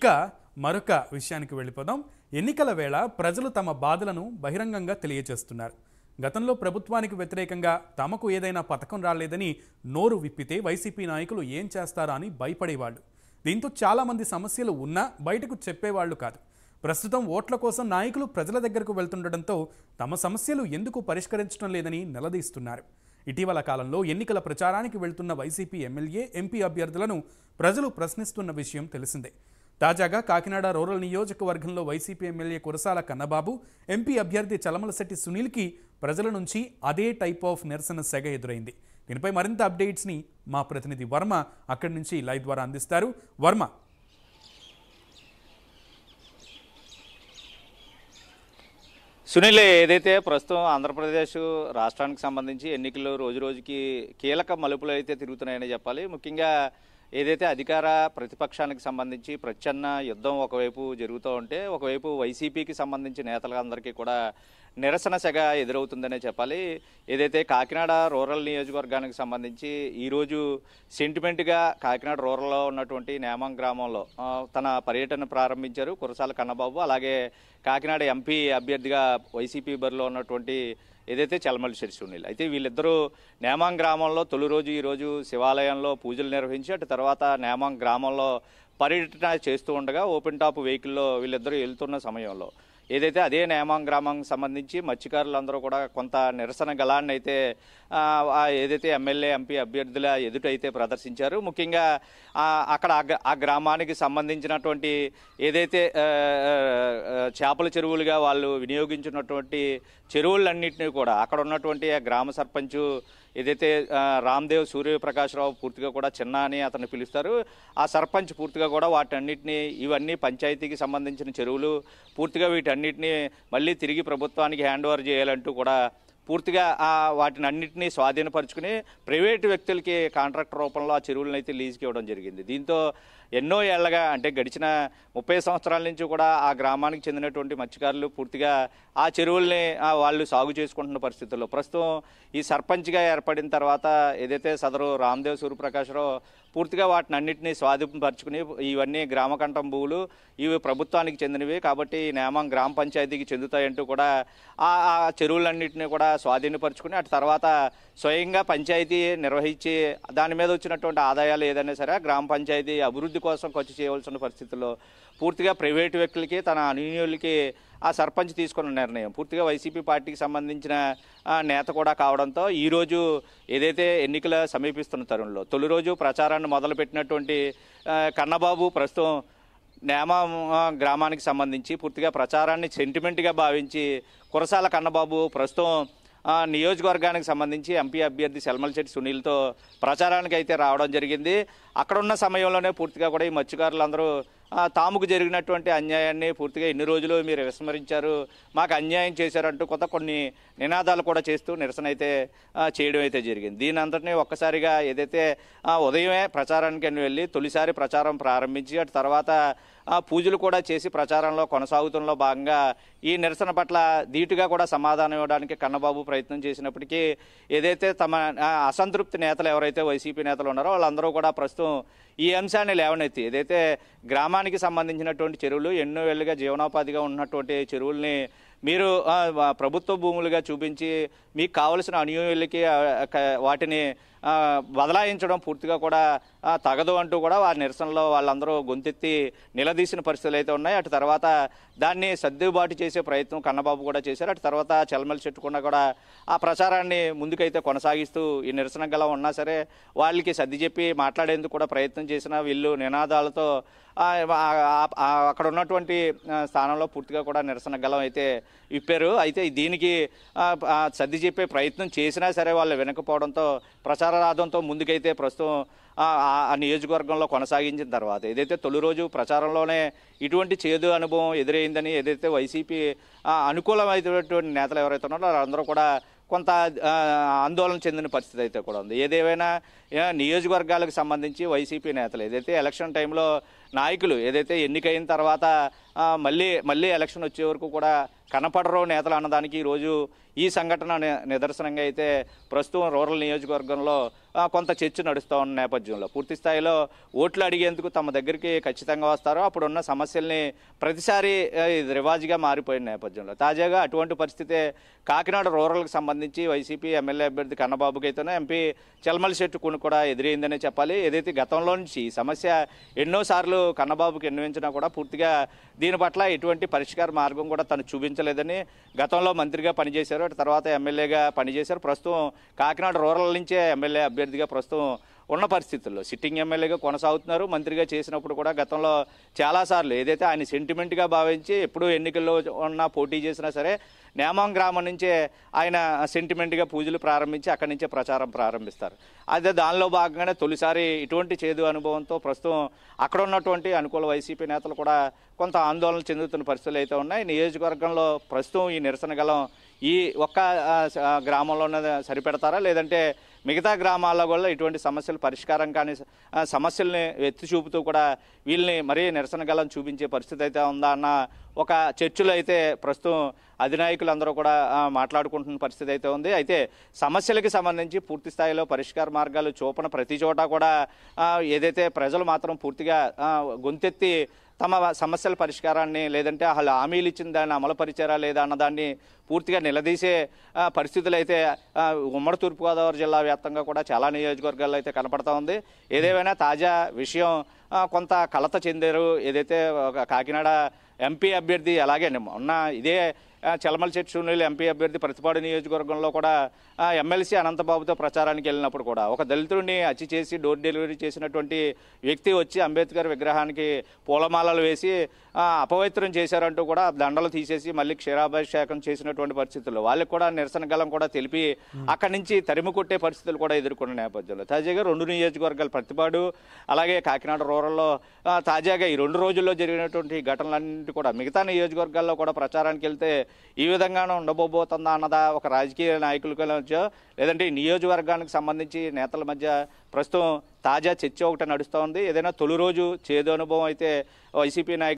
ఇక మరొక విషయానికి వెళ్ళిపోదాం. ఎన్నికల వేళ ప్రజలు తమ బాధలను బహిరంగంగా తెలియజేస్తున్నారు. గతంలో ప్రభుత్వానికి వ్యతిరేకంగా తమకు ఏదైనా పథకం రాలేదని నోరు విప్పితే వైసీపీ నాయకులు ఏం చేస్తారా అని భయపడేవాళ్ళు. దీంతో చాలామంది సమస్యలు ఉన్నా బయటకు చెప్పేవాళ్లు కాదు. ప్రస్తుతం ఓట్ల కోసం నాయకులు ప్రజల దగ్గరకు వెళ్తుండటంతో తమ సమస్యలు ఎందుకు పరిష్కరించడం లేదని నిలదీస్తున్నారు. ఇటీవల కాలంలో ఎన్నికల ప్రచారానికి వెళ్తున్న వైసీపీ ఎమ్మెల్యే, ఎంపీ అభ్యర్థులను ప్రజలు ప్రశ్నిస్తున్న విషయం తెలిసిందే. తాజాగా కాకినాడ రూరల్ నియోజకవర్గంలో YCP MLA Kurasala Kannababu, MP అభ్యర్థి చలమలశెట్టి సునీల్కి ప్రజల నుంచి అదే టైప్ ఆఫ్ నిరసన సెగ ఎదురైంది. దీనిపై మరింత అప్డేట్స్ని మా ప్రతినిధి వర్మ అక్కడి నుంచి లైవ్ ద్వారా అందిస్తారు. వర్మ, సునీల్, ఏదైతే ప్రస్తుతం ఆంధ్రప్రదేశ్ రాష్ట్రానికి సంబంధించి ఎన్నికలు రోజు రోజుకి కీలక మలుపులు అయితే తిరుగుతున్నాయని చెప్పాలి. ముఖ్యంగా ఏదైతే అధికార ప్రతిపక్షానికి సంబంధించి ప్రచ్ఛన్న యుద్ధం ఒకవైపు జరుగుతూ ఉంటే, ఒకవైపు వైసీపీకి సంబంధించి నేతలందరికీ కూడా నిరసన సెగ ఎదురవుతుందనే చెప్పాలి. ఏదైతే కాకినాడ రూరల్ నియోజకవర్గానికి సంబంధించి ఈరోజు సెంటిమెంట్గా కాకినాడ రూరల్లో ఉన్నటువంటి నేమం గ్రామంలో తన పర్యటన ప్రారంభించారు కురసాల కన్నబాబు. అలాగే కాకినాడ ఎంపీ అభ్యర్థిగా వైసీపీ బరిలో ఉన్నటువంటి ఏదైతే చలమలశెట్టి సునీల్. అయితే వీళ్ళిద్దరూ నేమాంగ్ గ్రామంలో తొలి రోజు ఈరోజు శివాలయంలో పూజలు నిర్వహించి అటు తర్వాత నేమాంగ్ గ్రామంలో పర్యటన చేస్తూ ఉండగా ఓపెన్ టాప్ వెహికల్లో వీళ్ళిద్దరూ వెళ్తున్న సమయంలో ఏదైతే అదే నేమాంగ్ గ్రామానికి సంబంధించి మత్స్యకారులందరూ కూడా కొంత నిరసన గలాన్ని అయితే ఏదైతే ఎమ్మెల్యే, ఎంపీ అభ్యర్థుల ఎదుటైతే ప్రదర్శించారు. ముఖ్యంగా అక్కడ ఆ గ్రామానికి సంబంధించినటువంటి ఏదైతే చేపల చెరువులుగా వాళ్ళు వినియోగించినటువంటి చెరువులన్నింటినీ కూడా అక్కడ ఉన్నటువంటి ఆ గ్రామ సర్పంచు ఏదైతే రామ్దేవ్ సూర్యప్రకాశ్రావు, పూర్తిగా కూడా చిన్న అని అతను పిలుస్తారు, ఆ సర్పంచ్ పూర్తిగా కూడా వాటన్నిటిని, ఇవన్నీ పంచాయతీకి సంబంధించిన చెరువులు, పూర్తిగా వీటన్నిటిని మళ్ళీ తిరిగి ప్రభుత్వానికి హ్యాండ్ ఓవర్ చేయాలంటూ కూడా పూర్తిగా వాటిని అన్నింటినీ స్వాధీనపరుచుకుని ప్రైవేటు వ్యక్తులకి కాంట్రాక్ట్ రూపంలో ఆ చెరువులను అయితే లీజుకి ఇవ్వడం జరిగింది. దీంతో ఎన్నో ఏళ్లగా, అంటే గడిచిన 30 సంవత్సరాల నుంచి కూడా ఆ గ్రామానికి చెందినటువంటి మత్స్యకారులు పూర్తిగా ఆ చెరువుల్ని వాళ్ళు సాగు చేసుకుంటున్న పరిస్థితుల్లో ప్రస్తుతం ఈ సర్పంచ్గా ఏర్పడిన తర్వాత ఏదైతే సదరు రామ్దేవ్ సూర్యప్రకాశ్రావు పూర్తిగా వాటిని అన్నింటినీ స్వాధీనపరుచుకుని ఇవన్నీ గ్రామకంఠం భూములు, ఇవి ప్రభుత్వానికి చెందినవి కాబట్టి నేమం గ్రామ పంచాయతీకి చెందుతాయంటూ కూడా ఆ చెరువులన్నింటినీ కూడా స్వాధీనపరుచుకుని అటు తర్వాత స్వయంగా పంచాయతీ నిర్వహించి దాని మీద వచ్చినటువంటి ఆదాయాలు ఏదైనా సరే గ్రామ పంచాయతీ అభివృద్ధి కోసం ఖర్చు చేయవలసిన పరిస్థితుల్లో పూర్తిగా ప్రైవేటు వ్యక్తులకి, తన అనుయూనులకి ఆ సర్పంచ్ తీసుకున్న నిర్ణయం పూర్తిగా వైసీపీ పార్టీకి సంబంధించిన నేత కూడా కావడంతో ఈరోజు ఏదైతే ఎన్నికలు సమీపిస్తున్న తరుణంలో తొలి రోజు ప్రచారాన్ని మొదలుపెట్టినటువంటి కన్నబాబు ప్రస్తుతం నేమం గ్రామానికి సంబంధించి పూర్తిగా ప్రచారాన్ని సెంటిమెంట్గా భావించి కురసాల కన్నబాబు ప్రస్తుతం నియోజకవర్గానికి సంబంధించి ఎంపీ అభ్యర్థి చలమలశెట్టి సునీల్తో ప్రచారానికి అయితే రావడం జరిగింది. అక్కడున్న సమయంలోనే పూర్తిగా కూడా ఈ మత్స్యకారులందరూ తాముకు జరిగినటువంటి అన్యాయాన్ని పూర్తిగా ఇన్ని రోజులు మీరు విస్మరించారు, మాకు అన్యాయం చేశారంటూ కొన్ని నినాదాలు కూడా చేస్తూ నిరసన అయితే చేయడం అయితే జరిగింది. దీని అంతటినీ ఒక్కసారిగా ఏదైతే ఉదయమే ప్రచారానికి వెళ్ళి తొలిసారి ప్రచారం ప్రారంభించి అటు తర్వాత పూజలు కూడా చేసి ప్రచారంలో కొనసాగుతున్న భాగంగా ఈ నిరసన పట్ల ధీటుగా కూడా సమాధానం ఇవ్వడానికి కన్నబాబు ప్రయత్నం చేసినప్పటికీ ఏదైతే తమ అసంతృప్తి నేతలు ఎవరైతే వైసీపీ నేతలు ఉన్నారో వాళ్ళందరూ కూడా ప్రస్తుతం ఈ అంశాన్ని లేవనెత్తి ఏదైతే గ్రామానికి సంబంధించినటువంటి చెరువులు ఎన్నో ఏళ్ళుగా జీవనోపాధిగా ఉన్నటువంటి చెరువుల్ని మీరు ప్రభుత్వ భూములుగా చూపించి మీకు కావలసిన అనుయూనులకి వాటిని బదలాయించడం పూర్తిగా కూడా తగదు అంటూ కూడా వారి నిరసనలో వాళ్ళందరూ గొంతెత్తి నిలదీసిన పరిస్థితులు అయితే ఉన్నాయి. అటు తర్వాత దాన్ని సర్దుబాటు చేసే ప్రయత్నం కన్నబాబు కూడా చేశారు. అటు తర్వాత చలమలశెట్టి కూడా ఆ ప్రచారాన్ని ముందుకైతే కొనసాగిస్తూ ఈ నిరసన గల ఉన్నా సరే వాళ్ళకి సర్ది చెప్పి మాట్లాడేందుకు కూడా ప్రయత్నం చేసిన వీళ్ళు నినాదాలతో అక్కడ ఉన్నటువంటి స్థానంలో పూర్తిగా కూడా నిరసన గలం అయితే విప్పారు. అయితే దీనికి సర్ది చెప్పే ప్రయత్నం చేసినా సరే వాళ్ళు వినకపోవడంతో ప్రచారార్థంతో ముందుకైతే ప్రస్తుతం ఆ నియోజకవర్గంలో కొనసాగించిన తర్వాత ఏదైతే తొలి రోజు ప్రచారంలోనే ఇటువంటి చేదు అనుభవం ఎదురైందని ఏదైతే వైసీపీ అనుకూలమైనటువంటి నేతలు ఎవరైతే ఉన్నారో వాళ్ళందరూ కూడా కొంత ఆందోళన చెందిన పరిస్థితి అయితే కూడా ఉంది. ఏదేమైనా నియోజకవర్గాలకు సంబంధించి వైసీపీ నేతలు ఏదైతే ఎలక్షన్ టైంలో నాయకులు ఏదైతే ఎన్నికైన తర్వాత మళ్ళీ మళ్ళీ ఎలక్షన్ వచ్చే వరకు కూడా కనపడరు నేతలు అన్నదానికి ఈరోజు ఈ సంఘటన నిదర్శనంగా అయితే ప్రస్తుతం రూరల్ నియోజకవర్గంలో కొంత చర్చ నడుస్తూ ఉన్న నేపథ్యంలో పూర్తి స్థాయిలో ఓట్లు అడిగేందుకు తమ దగ్గరికి ఖచ్చితంగా వస్తారో అప్పుడున్న సమస్యల్ని ప్రతిసారి ఇది రివాజ్గా మారిపోయిన నేపథ్యంలో తాజాగా అటువంటి పరిస్థితే కాకినాడ రూరల్కి సంబంధించి వైసీపీ ఎమ్మెల్యే అభ్యర్థి కన్నబాబుకి అయితేనే ఎంపీ చల్మలశెట్టి కూడా ఎదురైందనే చెప్పాలి. ఏదైతే గతంలో నుంచి ఈ సమస్య ఎన్నోసార్లు కన్నబాబుకి ఎన్నించినా కూడా పూర్తిగా దీని పట్ల ఎటువంటి పరిష్కార మార్గం కూడా తను చూపించలేదని గతంలో మంత్రిగా పనిచేశారు, తర్వాత ఎమ్మెల్యేగా పనిచేశారు. ప్రస్తుతం కాకినాడ రూరల్ నుంచే ఎమ్మెల్యే అభ్యర్థిగా ప్రస్తుతం ఉన్న పరిస్థితుల్లో సిట్టింగ్ ఎమ్మెల్యేగా కొనసాగుతున్నారు. మంత్రిగా చేసినప్పుడు కూడా గతంలో చాలాసార్లు ఏదైతే ఆయన సెంటిమెంట్గా భావించి ఎప్పుడు ఎన్నికల్లో ఉన్న పోటీ చేసినా సరే నేమం గ్రామం నుంచే ఆయన సెంటిమెంట్గా పూజలు ప్రారంభించి అక్కడి నుంచే ప్రచారం ప్రారంభిస్తారు. అదే దానిలో భాగంగానే తొలిసారి ఇటువంటి చేదు అనుభవంతో ప్రస్తుతం అక్కడ ఉన్నటువంటి అనుకూల వైసీపీ నేతలు కూడా కొంత ఆందోళన చెందుతున్న పరిస్థితులు అయితే ఉన్నాయి. నియోజకవర్గంలో ప్రస్తుతం ఈ నిరసన గలం ఈ ఒక్క గ్రామంలోనే సరిపెడతారా, లేదంటే మిగతా గ్రామాల్లో కూడా ఇటువంటి సమస్యలు పరిష్కారం కాని సమస్యల్ని ఎత్తి చూపుతూ కూడా వీళ్ళని మరీ నిరసన గలం చూపించే పరిస్థితి అయితే ఉందా అన్న ఒక చర్చలో అయితే ప్రస్తుతం అధినాయకులందరూ కూడా మాట్లాడుకుంటున్న పరిస్థితి అయితే ఉంది. అయితే సమస్యలకి సంబంధించి పూర్తి స్థాయిలో పరిష్కార మార్గాలు చూపన ప్రతి చోట కూడా ఏదైతే ప్రజలు మాత్రం పూర్తిగా గొంతెత్తి తమ సమస్యల పరిష్కారాన్ని లేదంటే వాళ్ళు హామీలు ఇచ్చిన దాన్ని అమలుపరిచారా లేదా అన్నదాన్ని పూర్తిగా నిలదీసే పరిస్థితులు అయితే ఉమ్మడి తూర్పుగోదావరి జిల్లా వ్యాప్తంగా కూడా చాలా నియోజకవర్గాల్లో అయితే కనపడతా ఉంది. ఏదేమైనా తాజా విషయం కొంత కలత చెందారు. ఏదైతే కాకినాడ ఎంపీ అభ్యర్థి అలాగే మొన్న ఇదే చలమలశెట్టి సునీల్ ఎంపీ అభ్యర్థి ప్రతిపాడు నియోజకవర్గంలో కూడా ఎమ్మెల్సీ అనంతబాబుతో ప్రచారానికి వెళ్ళినప్పుడు కూడా ఒక దళితుడిని హత్య చేసి డోర్ డెలివరీ చేసినటువంటి వ్యక్తి వచ్చి అంబేద్కర్ విగ్రహానికి పూలమాలలు వేసి అపవిత్రం చేశారంటూ కూడా దండలు తీసేసి మళ్ళీ క్షీరాభిషేకం చేసినటువంటి పరిస్థితుల్లో వాళ్ళకి కూడా నిరసన గలం కూడా తెలిపి అక్కడి నుంచి తరిమి కొట్టే పరిస్థితులు కూడా ఎదుర్కొన్న నేపథ్యంలో తాజాగా 2 నియోజకవర్గాలు ప్రతిపాడు అలాగే కాకినాడ రూరల్లో తాజాగా ఈ 2 రోజుల్లో జరిగినటువంటి ఘటనలన్నింటి కూడా మిగతా నియోజకవర్గాల్లో కూడా ప్రచారానికి వెళ్తే ఈ విధంగానే ఉండబోతుందా అన్నదా ఒక రాజకీయ నాయకుల మధ్య లేదంటే ఈ నియోజకవర్గానికి సంబంధించి నేతల మధ్య ప్రస్తుతం తాజా చర్చ ఒకటి నడుస్తూ ఉంది. ఏదైనా తొలి రోజు చేదు అనుభవం అయితే వైసీపీ నాయకులు